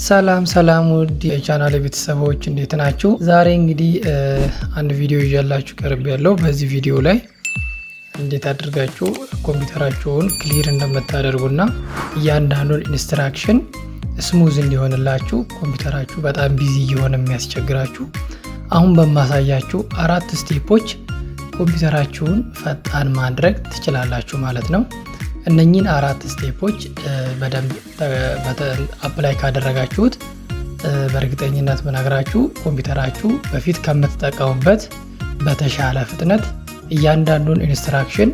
ሰላም ውድ የቻናል ቤተሰቦች እንዴት ናችሁ? ዛሬ እንግዲህ አንድ ቪዲዮ ይዤላችሁ ቀርቤያለሁ። በዚህ ቪዲዮ ላይ እንዴት አድርጋችሁ ኮምፒውተራችሁን ክሊር እንደምታደርጉና እያንዳንዱን ኢንስትራክሽን ስሙዝ እንዲሆንላችሁ ኮምፒውተራችሁ በጣም ቢዚ እየሆነ የሚያስቸግራችሁ አሁን በማሳያችሁ 4 ስቴፖች ኮምፒውተራችሁን ፈጣን ማድረግ ትችላላችሁ ማለት ነው። እነኚህን 4 ስቴፖች በደንብ አፕላይ ካደረጋችሁት በእርግጠኝነት ብነግራችሁ ኮምፒውተራችሁ በፊት ከምትጠቀሙበት በተሻለ ፍጥነት እያንዳንዱን ኢንስትራክሽን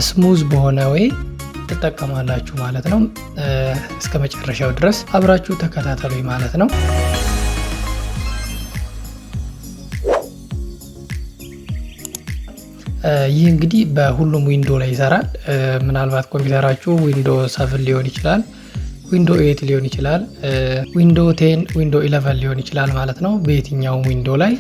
ስሙዝ በሆነ ወይ ትጠቀማላችሁ ማለት ነው። እስከ መጨረሻው ድረስ አብራችሁ ተከታተሉኝ ማለት ነው። ይህ እንግዲህ በሁሉም ዊንዶ ላይ ይሰራል። ምናልባት ኮምፒውተራችሁ ዊንዶ 7 ሊሆን ይችላል፣ ዊንዶ 8 ሊሆን ይችላል፣ ዊንዶ 10፣ ዊንዶ 11 ሊሆን ይችላል ማለት ነው። በየትኛውም ዊንዶ ላይ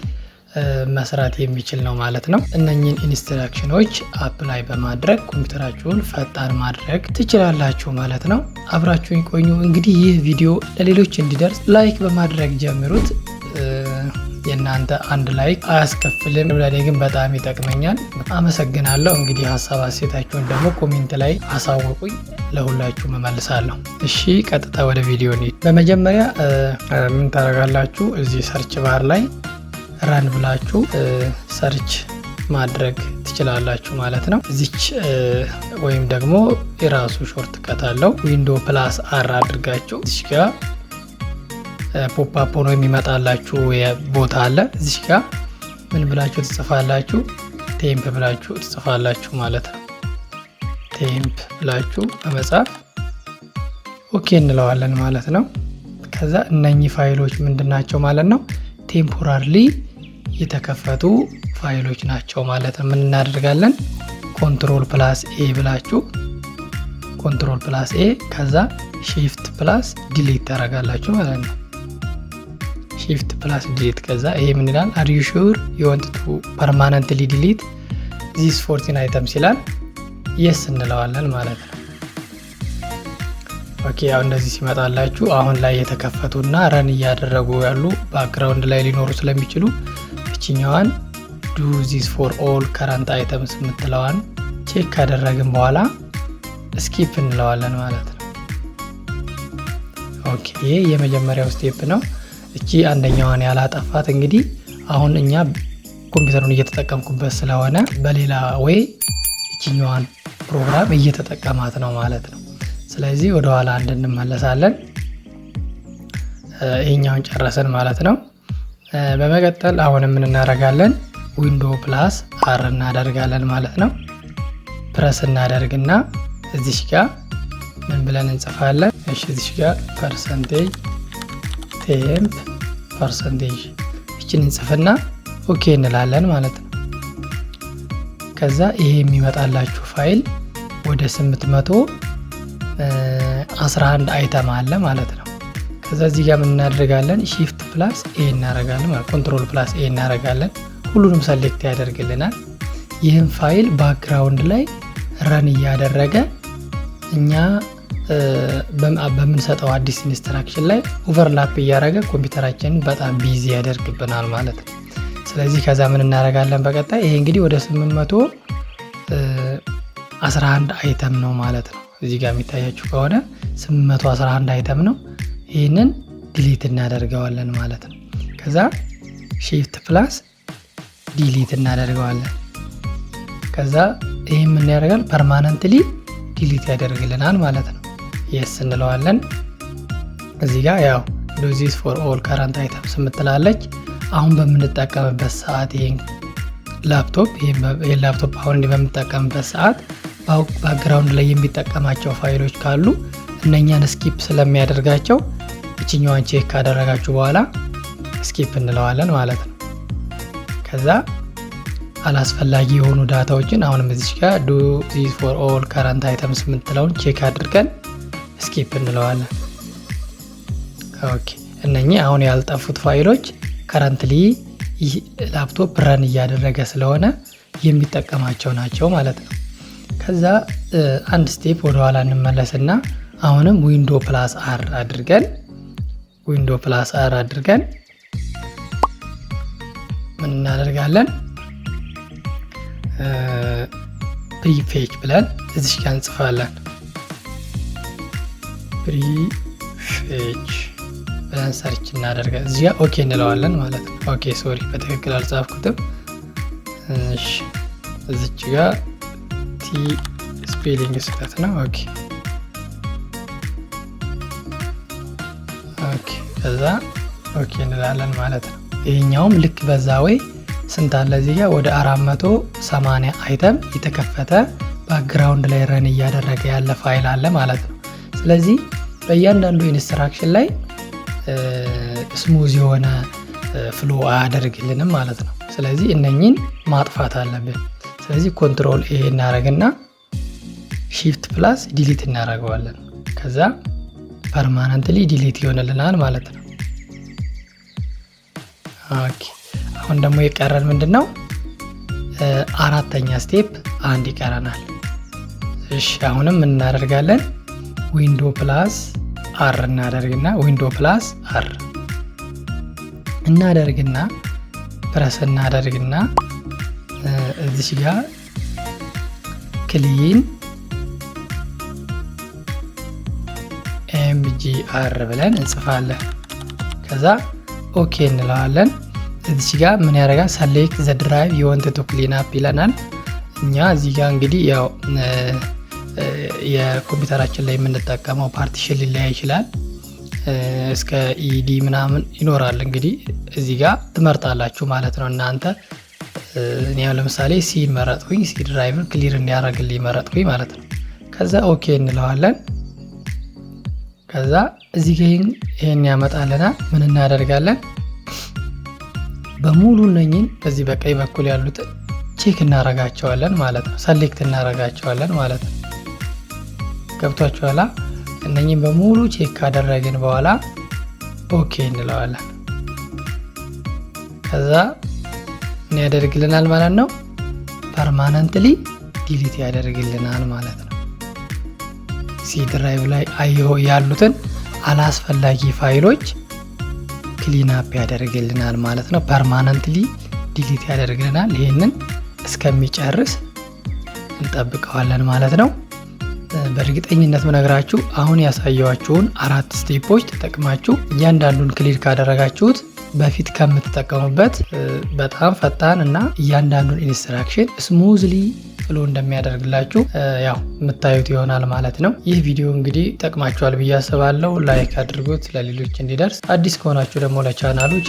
መስራት የሚችል ነው ማለት ነው። እነኚህን ኢንስትራክሽኖች አፕላይ በማድረግ ኮምፒውተራችሁን ፈጣን ማድረግ ትችላላችሁ ማለት ነው። አብራችሁኝ ቆዩ። እንግዲህ ይህ ቪዲዮ ለሌሎች እንዲደርስ ላይክ በማድረግ ጀምሩት። የእናንተ አንድ ላይክ አያስከፍልም፣ ለኔ ግን በጣም ይጠቅመኛል። አመሰግናለሁ። እንግዲህ ሀሳብ አስተያየታችሁን ደግሞ ኮሜንት ላይ አሳውቁኝ፣ ለሁላችሁ እመልሳለሁ። እሺ ቀጥታ ወደ ቪዲዮ እንሂድ። በመጀመሪያ ምን ታደርጋላችሁ? እዚህ ሰርች ባር ላይ ራን ብላችሁ ሰርች ማድረግ ትችላላችሁ ማለት ነው። እዚች ወይም ደግሞ የራሱ ሾርት ከት አለው ዊንዶ ፕላስ አር አድርጋችሁ እዚች ጋር ፖፕ አፕ ሆኖ የሚመጣላችሁ ቦታ አለ። እዚች ጋር ምን ብላችሁ ትጽፋላችሁ? ቴምፕ ብላችሁ ትጽፋላችሁ ማለት ነው። ቴምፕ ብላችሁ በመጻፍ ኦኬ እንለዋለን ማለት ነው። ከዛ እነኚህ ፋይሎች ምንድናቸው ማለት ነው? ቴምፖራሪ የተከፈቱ ፋይሎች ናቸው ማለት ነው። ምን እናደርጋለን? ኮንትሮል ፕላስ ኤ ብላችሁ ኮንትሮል ፕላስ ኤ ከዛ ሺፍት ፕላስ ዲሊት ታደርጋላችሁ ማለት ነው። ሺፍት ፕላስ ዲሊት ከዛ ይሄ ምን ይላል? አር ዩ ሹር ዩ ዋንት ቱ ፐርማነንትሊ ዲሊት ዚስ 14 አይተምስ ይላል። የስ እንለዋለን ማለት ነው። ኦኬ ያው እንደዚህ ሲመጣላችሁ አሁን ላይ የተከፈቱና ረን እያደረጉ ያሉ ባክግራውንድ ላይ ሊኖሩ ስለሚችሉ እችኛዋን ዱ ዚስ ፎር ኦል ከረንት አይተምስ የምትለዋን ቼክ ካደረግን በኋላ ስኪፕ እንለዋለን ማለት ነው። ኦኬ ይሄ የመጀመሪያው ስቴፕ ነው። እቺ አንደኛዋን ያላጠፋት እንግዲህ አሁን እኛ ኮምፒውተሩን እየተጠቀምኩበት ስለሆነ በሌላ ወይ እችኛዋን ፕሮግራም እየተጠቀማት ነው ማለት ነው። ስለዚህ ወደ ኋላ እንመለሳለን። ይሄኛውን ጨረሰን ማለት ነው። በመቀጠል አሁን ምን እናደርጋለን? ዊንዶ ፕላስ አር እናደርጋለን ማለት ነው። ፕረስ እናደርግና እዚሽ ጋር ምን ብለን እንጽፋለን? እሺ እዚሽ ጋር ፐርሰንቴጅ ቴምፕ ፐርሰንቴጅ እችን እንጽፍና ኦኬ እንላለን ማለት ነው። ከዛ ይሄ የሚመጣላችሁ ፋይል ወደ 811 አይተም አለ ማለት ነው። ከዛ እዚህ ጋር ምን እናደርጋለን? ሺፍት ፕላስ ኤ እናደርጋለን ማለት ኮንትሮል ፕላስ ኤ እናደርጋለን። ሁሉንም ሰሌክት ያደርግልናል። ይህን ፋይል ባክግራውንድ ላይ ረን እያደረገ እኛ በምንሰጠው አዲስ ኢንስትራክሽን ላይ ኦቨርላፕ እያደረገ ኮምፒውተራችንን በጣም ቢዚ ያደርግብናል ማለት ነው። ስለዚህ ከዛ ምን እናደርጋለን በቀጣይ? ይሄ እንግዲህ ወደ 811 አይተም ነው ማለት ነው። እዚህ ጋር የሚታያችሁ ከሆነ 811 አይተም ነው። ይህንን ዲሊት እናደርገዋለን ማለት ነው። ከዛ ሺፍት ፕላስ ዲሊት እናደርገዋለን። ከዛ ይህ ምን ያደርጋል? ፐርማነንትሊ ዲሊት ያደርግልናል ማለት ነው። የስ እንለዋለን። እዚህ ጋር ያው ዱ ዚስ ፎር ኦል ከረንት አይተምስ የምትላለች። አሁን በምንጠቀምበት ሰዓት ይሄን ላፕቶፕ አሁን በምንጠቀምበት ሰዓት ባክግራውንድ ላይ የሚጠቀማቸው ፋይሎች ካሉ እነኛን ስኪፕ ስለሚያደርጋቸው እችኛዋን ቼክ ካደረጋችሁ በኋላ ስኪፕ እንለዋለን ማለት ነው። ከዛ አላስፈላጊ የሆኑ ዳታዎችን አሁንም እዚች ጋር ዱ ዚስ ፎር ኦል ከረንት አይተምስ የምትለውን ቼክ አድርገን ስኪፕ እንለዋለን። ኦኬ እነኚህ አሁን ያልጠፉት ፋይሎች ከረንትሊ ላፕቶፕ ረን እያደረገ ስለሆነ የሚጠቀማቸው ናቸው ማለት ነው። ከዛ አንድ ስቴፕ ወደ ኋላ እንመለስና አሁንም ዊንዶ ፕላስ አር አድርገን ዊንዶ ፕላስ አር አድርገን ምን እናደርጋለን? ፕሪፌች ብለን እዚህ ጋር እንጽፋለን። ፕሪፌች ብለን ሰርች እናደርጋለን። እዚህ ጋር ኦኬ እንለዋለን ማለት ነው። ኦኬ ሶሪ በትክክል አልጻፍኩትም። እሺ እዚች ጋር ቲ ስፔሊንግ ስህተት ነው። ኦኬ ከዛ ኦኬ እንላለን ማለት ነው። ይሄኛውም ልክ በዛ ወይ ስንት አለ እዚህ ጋር ወደ 480 አይተም የተከፈተ ባክግራውንድ ላይ ረን እያደረገ ያለ ፋይል አለ ማለት ነው። ስለዚህ በእያንዳንዱ ኢንስትራክሽን ላይ ስሙዝ የሆነ ፍሎ አያደርግልንም ማለት ነው። ስለዚህ እነኚህን ማጥፋት አለብን። ስለዚህ ኮንትሮል ኤ እናደርግና ሺፍት ፕላስ ዲሊት እናደርገዋለን። ከዛ ፐርማነንትሊ ዲሊት ይሆንልናል ማለት ነው። ኦኬ አሁን ደግሞ የቀረን ምንድነው? አራተኛ ስቴፕ አንድ ይቀረናል። እሺ አሁንም ምን እናደርጋለን? ዊንዶ ፕላስ አር እናደርግና ዊንዶ ፕላስ አር እናደርግና ፕረስ እናደርግና እዚህ ጋር ክሊን ኤምጂአር ብለን እንጽፋለን። ከዛ ኦኬ እንለዋለን። እዚህ ጋር ምን ያደርጋል? ሰሌክት ዘ ድራይቭ ዩ ዋንት ቱ ክሊን አፕ ይለናል። እኛ እዚህ ጋር እንግዲህ ያው የኮምፒውተራችን ላይ የምንጠቀመው ፓርቲሽን ሊለያይ ይችላል። እስከ ኢዲ ምናምን ይኖራል። እንግዲህ እዚህ ጋር ትመርጣላችሁ ማለት ነው እናንተ። እኔ ለምሳሌ ሲ መረጥኩኝ። ሲ ድራይቭን ክሊር እንዲያደርግልኝ መረጥኩኝ ማለት ነው። ከዛ ኦኬ እንለዋለን። ከዛ እዚህ ጋር ይሄን ያመጣልናል። ምን እናደርጋለን? በሙሉ እነኚህን በዚህ በቀኝ በኩል ያሉትን ቼክ እናረጋቸዋለን ማለት ነው። ሰሌክት እናረጋቸዋለን ማለት ነው። ገብቷችኋላ? እነኚህን በሙሉ ቼክ ካደረግን በኋላ ኦኬ እንለዋለን። ከዛ ምን ያደርግልናል ማለት ነው? ፐርማነንትሊ ዲሊት ያደርግልናል ማለት ነው። ሲ ድራይቭ ላይ ያሉትን አላስፈላጊ ፋይሎች ክሊን አፕ ያደርግልናል ማለት ነው። ፐርማነንትሊ ዲሊት ያደርግልናል። ይሄንን እስከሚጨርስ እንጠብቀዋለን ማለት ነው። በእርግጠኝነት ምነግራችሁ አሁን ያሳየዋችሁን 4 ስቴፖች ተጠቅማችሁ እያንዳንዱን ክሊር ካደረጋችሁት በፊት ከምትጠቀሙበት በጣም ፈጣን እና እያንዳንዱን ኢንስትራክሽን ስሙዝሊ ፍሎ እንደሚያደርግላችሁ ያው የምታዩት ይሆናል ማለት ነው። ይህ ቪዲዮ እንግዲህ ይጠቅማችኋል ብዬ አስባለሁ። ላይክ አድርጉት ለሌሎች እንዲደርስ። አዲስ ከሆናችሁ ደግሞ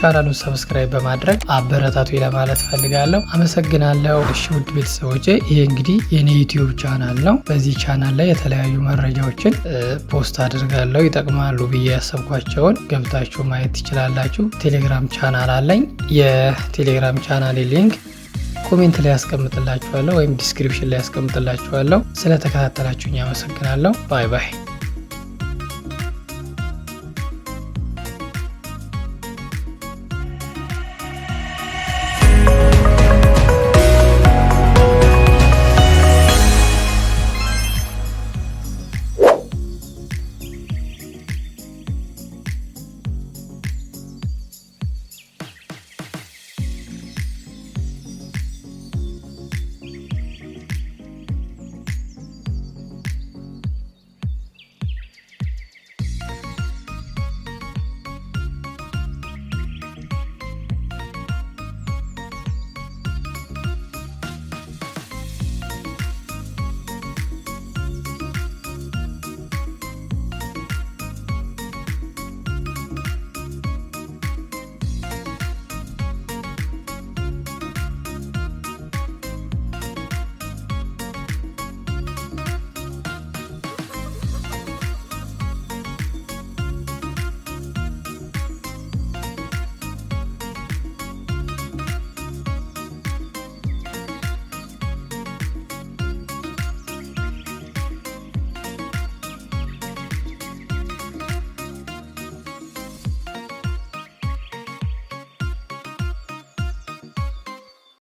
ቻናሉን ሰብስክራይብ በማድረግ አበረታቱ ለማለት ፈልጋለሁ። አመሰግናለሁ። እሺ ውድ ቤተሰቦቼ ይሄ እንግዲህ የኔ ዩቲዩብ ቻናል ነው። በዚህ ቻናል ላይ የተለያዩ መረጃዎችን ፖስት አድርጋለሁ። ይጠቅማሉ ብዬ ያሰብኳቸውን ገብታችሁ ማየት ትችላላችሁ። ቴሌግራም ቻናል አለኝ። የቴሌግራም ቻናል ሊንክ ኮሜንት ላይ ያስቀምጥላችኋለሁ ወይም ዲስክሪፕሽን ላይ ያስቀምጥላችኋለሁ። ስለተከታተላችሁኝ አመሰግናለሁ። ባይ ባይ።